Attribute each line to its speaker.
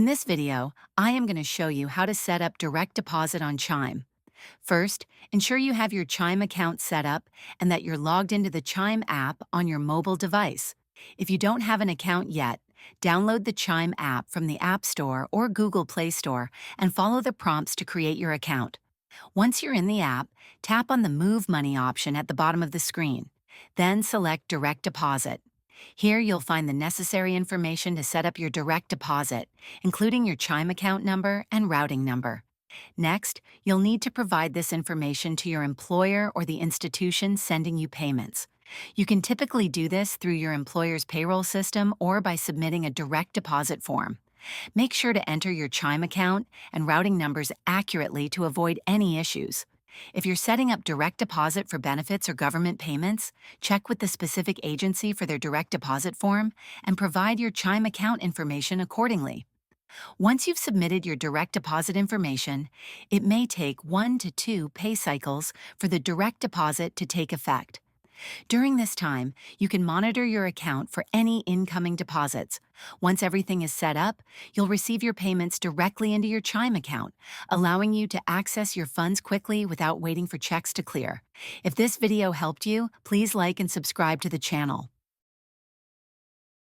Speaker 1: In this video, I am going to show you how to set up direct deposit on Chime. First, ensure you have your Chime account set up and that you're logged into the Chime app on your mobile device. If you don't have an account yet, download the Chime app from the App Store or Google Play Store and follow the prompts to create your account. Once you're in the app, tap on the Move Money option at the bottom of the screen. Then select Direct Deposit. Here you'll find the necessary information to set up your direct deposit, including your Chime account number and routing number. Next, you'll need to provide this information to your employer or the institution sending you payments. You can typically do this through your employer's payroll system or by submitting a direct deposit form. Make sure to enter your Chime account and routing numbers accurately to avoid any issues. If you're setting up direct deposit for benefits or government payments, check with the specific agency for their direct deposit form and provide your Chime account information accordingly. Once you've submitted your direct deposit information, it may take 1 to 2 pay cycles for the direct deposit to take effect. During this time, you can monitor your account for any incoming deposits. Once everything is set up, you'll receive your payments directly into your Chime account, allowing you to access your funds quickly without waiting for checks to clear. If this video helped you, please like and subscribe to the channel.